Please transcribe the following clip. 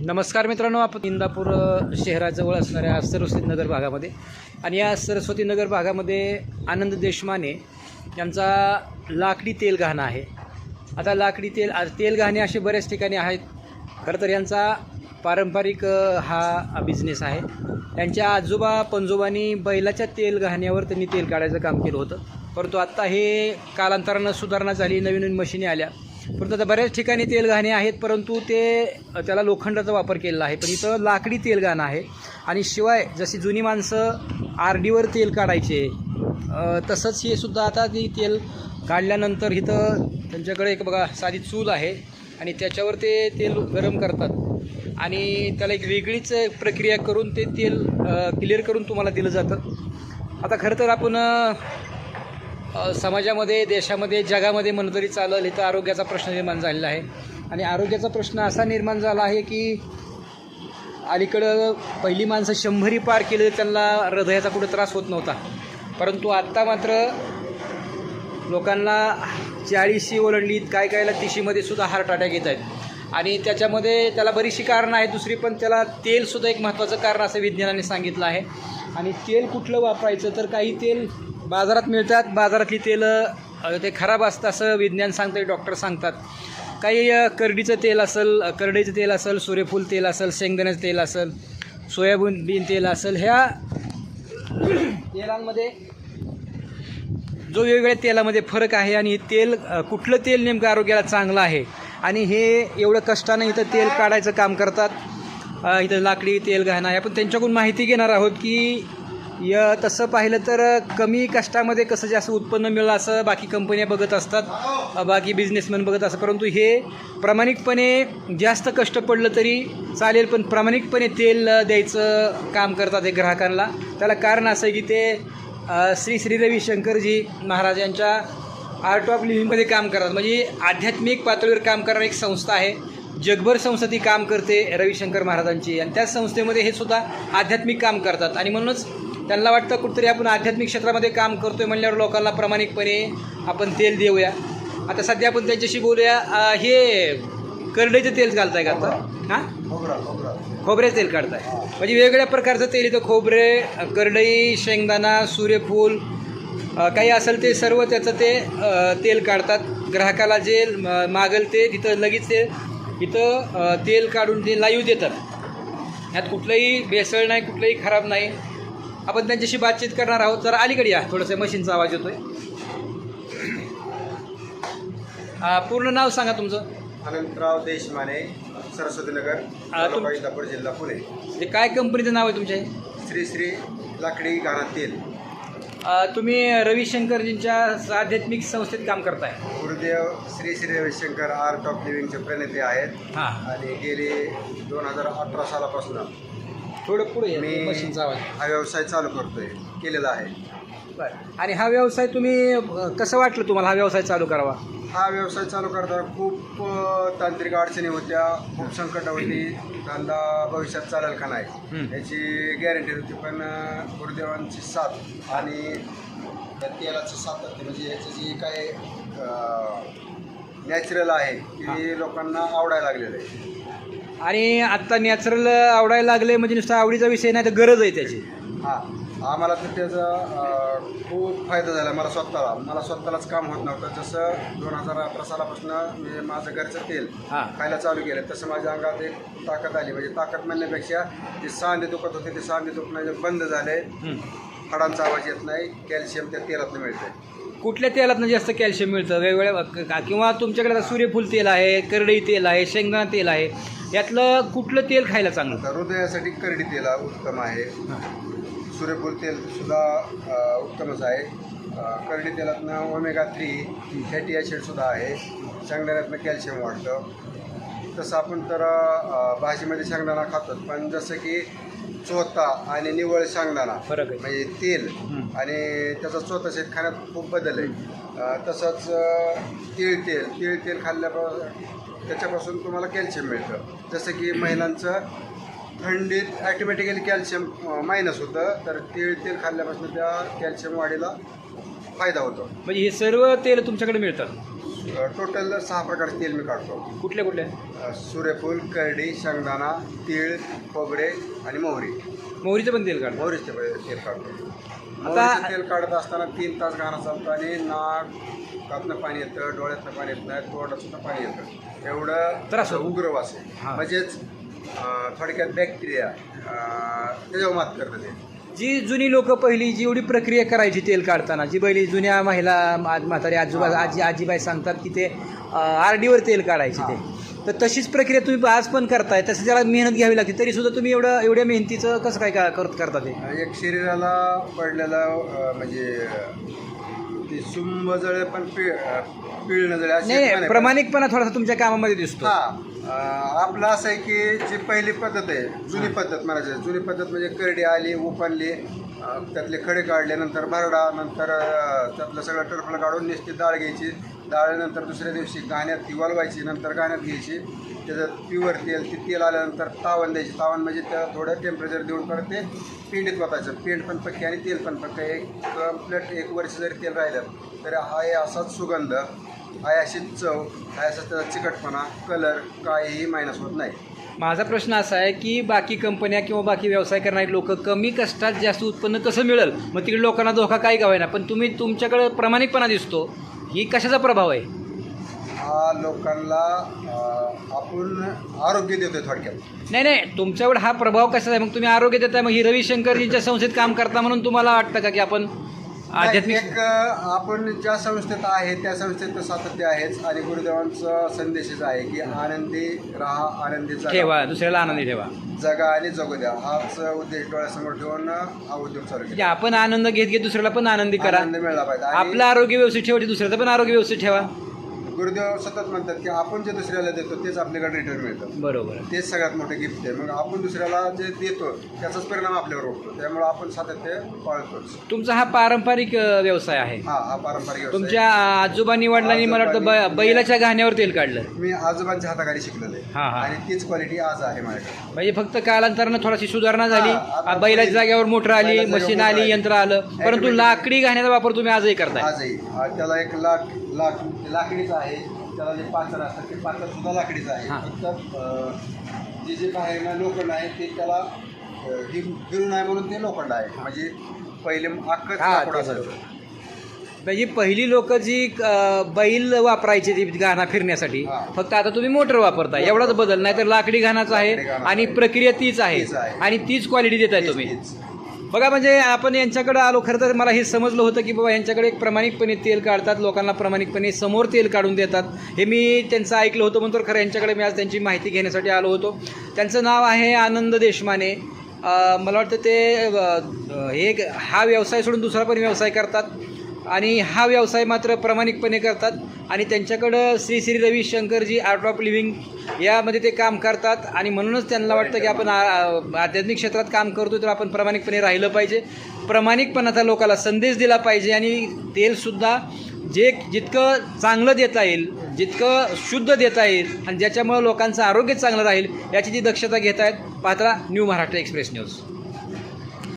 नमस्कार मित्रांनो, आपण इंदापूर शहराजवळ असणाऱ्या सरस्वती नगर भागामध्ये आणि या सरस्वती नगर भागामध्ये आनंद देशमाने यांचा लाकडी तेल घाणा आहे. आता लाकडी तेल घाणे असे बऱ्याच ठिकाणी आहेत. खरं तर यांचा पारंपरिक हा बिझनेस आहे. त्यांच्या आजोबा पंजोबांनी बैलाच्या तेल घाण्यावर त्यांनी तेल काढायचं काम केलं होतं. परंतु आत्ता हे कालांतरानं सुधारणा झाली, नवीन नवीन मशिनी आल्या. परंतु आता बऱ्याच ठिकाणी तेल घाणे आहेत, परंतु त्याला लोखंडाचा वापर केलेला आहे. पण इथं लाकडी तेल घाणं आहे. आणि शिवाय जशी जुनी माणसं आरडीवर तेल काढायचे, तसंच हे सुद्धा आता ती तेल काढल्यानंतर इथं त्यांच्याकडे एक बघा साधी चूल आहे आणि त्याच्यावर ते तेल गरम करतात आणि त्याला एक वेगळीच प्रक्रिया करून ते तेल क्लिअर करून तुम्हाला दिलं जातं. आता खरं तर आपण समाजामध्ये, देशामध्ये, जगामध्ये म्हणलं तरी चालेल, इथं आरोग्याचा प्रश्न निर्माण झालेला आहे. आणि आरोग्याचा प्रश्न असा निर्माण झाला आहे की अलीकडं पहिली माणसं 100 पार केले त्यांना हृदयाचा कुठं त्रास होत नव्हता. परंतु आत्ता मात्र लोकांना 40शी ओलांडली, काय कायला 30मध्ये सुद्धा हार्ट अटॅक येत आहेत. आणि त्याच्यामध्ये त्याला बरीचशी कारणं आहेत. दुसरी पण त्याला तेलसुद्धा एक महत्त्वाचं कारण असं विज्ञानाने सांगितलं आहे. आणि तेल कुठलं वापरायचं, तर काही तेल बाजारात मिळतात, बाजारातली तेलं ते खराब असतं असं विज्ञान सांगतं, डॉक्टर सांगतात. काही करडीचं तेल असेल, करडईचं तेल असेल, सूर्यफूल तेल असेल, शेंगदाण्याचं तेल असेल, सोयाबीन तेल असेल, ह्या तेलांमध्ये जो वेगवेगळ्या तेलामध्ये फरक आहे. आणि तेल कुठलं तेल नेमकं आरोग्याला चांगलं आहे आणि हे एवढं कष्टानं इथं तेल काढायचं काम करतात. इथं लाकडी तेल घाणं आहे. आपण त्यांच्याकडून माहिती घेणार आहोत की तसं पाहिलं तर कमी कष्टामध्ये कसं जास्त उत्पन्न मिळेल असं बाकी कंपन्या बघत असतात, बाकी बिझनेसमॅन बघत असतात. परंतु हे प्रामाणिकपणे जास्त कष्ट पडलं तरी चालेल, पण प्रामाणिकपणे तेल द्यायचं काम करतात हे ग्राहकांना. त्याला कारण असं आहे की ते श्री श्री रविशंकरजी महाराज यांच्या आर्ट ऑफ लिव्हिंगमध्ये काम करतात. म्हणजे आध्यात्मिक पातळीवर काम करणारी एक संस्था आहे. जगभर संस्था ती काम करते रविशंकर महाराजांची, आणि त्याच संस्थेमध्ये हे सुद्धा आध्यात्मिक काम करतात. आणि म्हणूनच त्यांना वाटतं कुठंतरी आपण आध्यात्मिक क्षेत्रामध्ये काम करतो आहे म्हणल्यावर लोकांना प्रामाणिकपणे आपण तेल देऊया. आता सध्या आपण त्यांच्याशी बोलूया. हे करडईचं तेल घालताय का आता? हां, खोबरे तेल काढताय. म्हणजे वेगवेगळ्या प्रकारचं तेल इथं खोबरे, करडई, शेंगदाणा, सूर्यफूल काही असेल ते सर्व त्याचं ते तेल काढतात. ग्राहकाला जे मागेल ते तिथं लगेच ते इथं तेल काढून ते लाईव्ह देतात. ह्यात कुठलंही भेसळ नाही, कुठलंही खराब नाही. आपण त्यांच्याशी बातचीत करणार आहोत. जरा अलीकडे या, थोडंसं मशीनचा आवाज येतोय. पूर्ण नाव सांगा तुमचं? अनंतराव देशमाने, सरस्वती नगर, तालुका इंदापूर, जिल्हा पुणे. हे काय कंपनीचं नाव आहे तुमच्या? श्री श्री लाकडी घाणा तेल. तुम्ही रविशंकरजींच्या आध्यात्मिक संस्थेत काम करताय. गुरुदेव श्री श्री रविशंकर आर्ट ऑफ लिव्हिंगचे प्रणेते आहेत. हां, आणि गेले 2018 सालापासून थोडं पुढे मी मशीनचा आवाज. हा व्यवसाय चालू करतोय, केलेला आहे. बरं. आणि हा व्यवसाय तुम्ही कसं वाटलं तुम्हाला हा व्यवसाय चालू करावा? हा व्यवसाय चालू करताना खूप तांत्रिक अडचणी होत्या, खूप संकट होती. धंदा भविष्यात चालेल का नाही याची गॅरंटी होती. पण गुरुदेवांची साथ आणि त्या तेलाची सातत्य, म्हणजे याची जी काय नॅचरल आहे ती लोकांना आवडायला लागलेलं आहे. आणि आत्ता नॅचरल आवडायला लागले म्हणजे नुसता आवडीचा विषय नाही, तर गरज आहे त्याची. हां, आम्हाला तर त्याचा खूप फायदा झाला. मला स्वतःलाच काम होत नव्हतं. जसं 2018 सालापासून मी माझं घरचं तेल खायला चालू केलं, तसं माझ्या अंगात एक ताकद आली. म्हणजे ताकद म्हणण्यापेक्षा ते सांधे दुखत होते, ते सांधे दुखणे बंद झाले. हाडांचा आवाज येत नाही. कॅल्शियम त्या तेलातनं मिळतं. कुठल्या तेलातनं जास्त कॅल्शियम मिळतं? वेगवेगळ्या किंवा तुमच्याकडे सूर्यफूल तेल आहे, करडई तेल आहे, शेंगदाणा तेल आहे, यातलं कुठलं तेल खायला चांगलं? तर हृदयासाठी करडी तेल उत्तम आहे. सूर्यफूल तेल सुद्धा उत्तमच आहे. करडी तेलातनं ओमेगा-3 फॅटी ॲसिडसुद्धा आहे. शेंगदाण्यातनं कॅल्शियम वाढतं. तसं आपण तर भाजीमध्ये शेंगदाणा खातो, पण जसं की चोथा आणि निव्वळ शेंगदाणा फरक आहे. म्हणजे तेल आणि त्याचा चोथा शेत खाण्यात खूप बदल आहे. तसंच तेल त्याच्यापासून तुम्हाला कॅल्शियम मिळतं. जसं की महिलांचं थंडीत ॲटोमॅटिकली कॅल्शियम मायनस होतं, तर तेल खाल्ल्यापासून त्या कॅल्शियम वाढीला फायदा होतो. म्हणजे हे सर्व तेल तुमच्याकडे मिळतात? टोटल 6 प्रकारचे तेल मी काढतो. कुठले सूर्यफूल, करडी, शेंगदाणा, तीळ, खोबरे आणि मोहरी. मोहरीचं पण तेल काढतो. मोहरीचे तेल काढतो. मोहरीचं तेल काढत असताना 3 तास घाणा चालतो आणि नाकातनं पाणी येतं, डोळ्यातनं पाणी येत नाही, तोंडात सुद्धा पाणी येतं. एवढं त्रास होतो. उग्र वास आहे. म्हणजेच थोडक्यात बॅक्टेरिया त्याच्यावर मात करतं ते. जी जुनी लोक पहिली जेवढी प्रक्रिया करायची तेल काढताना, जी पहिली जुन्या महिला म्हातारी आजीबाई सांगतात की ते आरडीवर तेल काढायचे ते, तर तशीच प्रक्रिया तुम्ही आज पण करताय. तसं त्याला मेहनत घ्यावी लागते, तरी सुद्धा तुम्ही एवढ्या मेहनतीचं कसं काय करता ते? एक शरीराला पडलेलं म्हणजे ती सुंब जळे पण पिळणं जळे नाही, प्रामाणिकपणा थोडासा तुमच्या कामामध्ये दिसतो. आपलं असं आहे की जी पहिली पद्धत आहे, जुनी पद्धत म्हणायची. जुनी पद्धत म्हणजे करडी आली, उपानली, त्यातले खडे काढले, नंतर भरडा, नंतर त्यातलं सगळं टरफलं काढून नुसती डाळ घ्यायची. डाळीनंतर दुसऱ्या दिवशी गाण्यात ती वलवायची, नंतर गाण्यात घ्यायची, त्याच्यात प्युअर तेल. ती तेल आल्यानंतर तावण द्यायची. तावण म्हणजे त्या थोडं टेम्परेचर देऊन परत ते पेंडीत वाटायचं. पेंड पण पक्के आणि तेल पण पक्के. एक कम्प्लीट 1 वर्ष जरी तेल राहिलं तरी हा असाच सुगंध, हा अशी चव, हा असा त्याचा चिकटपणा, कलर काहीही मायनस होत नाही. माझा प्रश्न असा आहे की बाकी कंपन्या किंवा बाकी व्यवसाय करणारे लोक कमी कष्टात जास्त उत्पन्न कसं मिळेल, मग तिकडे लोकांना धोका काही गावायना, पण तुमच्याकडे प्रामाणिकपणा दिसतो. ही कशाचा प्रभाव आहे? हा लोकांना आपण आरोग्य देतोय थोडक्यात. नाही, तुमच्यावर हा प्रभाव कसा आहे? मग तुम्ही आरोग्य देताय, मग ही रविशंकरजींच्या संस्थेत काम करता म्हणून तुम्हाला वाटतं का की आपण आध्यात्मिक? एक आपण ज्या संस्थेत आहे त्या संस्थेत सातत्य आहेच आणि गुरुदेवांचा संदेशच आहे की आनंदी राहा, आनंदी ठेवा, दुसऱ्याला आनंदी ठेवा, जगा आणि जगू द्या. हाच उद्देश डोळ्यासमोर ठेवून हा उद्योग चालू केला. आपण आनंद घेत दुसऱ्याला पण आनंदी करा. आनंद मिळाला पाहिजे. आपलं आरोग्य व्यवस्थित ठेवायचे, दुसऱ्याचं पण आरोग्य व्यवस्थित ठेवा. गुरुदेव सतत म्हणतात की आपण जे दुसऱ्याला देतो तेच आपल्याकडे रिटर्न मिळतं. बरोबर, तेच सगळ्यात मोठे गिफ्ट आहे. मग आपण दुसऱ्याला जे देतो त्याचाच परिणाम आपल्यावर होतो. त्यामुळे आपण सातत्य पाळतोच. तुमचा हा पारंपरिक व्यवसाय आहे. हा पारंपरिक व्यवसाय. तुमच्या आजोबांनी वडिलांनी मला वाटतं बैलाच्या घाण्यावर तेल काढलं. मी आजोबांच्या हाताखाली शिकलेलं आहे आणि तीच क्वालिटी आज आहे माझ्याकडे. म्हणजे फक्त कालांतरानं थोडीशी सुधारणा झाली, बैलाच्या जागेवर मोटर आली, मशीन आली, यंत्र आलं, परंतु लाकडी घाण्याचा वापर तुम्ही आजही करताय. आजही त्याला एक लाकडीचं आहे. त्याला जे पाचर असतात ते पाचर सुद्धा लाकडीचं आहे. फक्त जे बाहेर लोखंड आहे ते त्याला गिरू नये म्हणून ते लोखंड आहे. म्हणजे पहिले अख्खं लाकूड असायचं. म्हणजे पहिली लोक जी बैल वापरायची ती घाणा फिरण्यासाठी, फक्त आता तुम्ही मोटर वापरता, एवढाच बदल. नाही तर लाकडी घाणाचं आहे आणि प्रक्रिया तीच आहे आणि तीच क्वालिटी देताय तुम्ही. बघा, म्हणजे आपण यांच्याकडे आलो, खरं तर मला हे समजलं होतं की बाबा यांच्याकडे एक प्रामाणिकपणे तेल काढतात, लोकांना प्रामाणिकपणे समोर तेल काढून देतात. हे मी त्यांचं ऐकलं होतं, म्हणून तर खरं यांच्याकडे मी आज त्यांची माहिती घेण्यासाठी आलो होतो. त्यांचं नाव आहे आनंद देशमाने. मला वाटतं ते हा व्यवसाय सोडून दुसरा पण व्यवसाय करतात आणि हा व्यवसाय मात्र प्रामाणिकपणे करतात. आणि त्यांच्याकडं Shri Shri Ravishankarji art of living यामध्ये ते काम करतात आणि म्हणूनच त्यांना वाटतं की आपण आध्यात्मिक क्षेत्रात काम करतो तर आपण प्रामाणिकपणे राहिलं पाहिजे. प्रामाणिकपणाचा लोकांना संदेश दिला पाहिजे आणि तेलसुद्धा जितकं चांगलं देता येईल, जितकं शुद्ध देता येईल आणि ज्याच्यामुळं लोकांचं आरोग्य चांगलं राहील याची ती दक्षता घेत आहेत. पाहता न्यू महाराष्ट्र एक्सप्रेस न्यूज.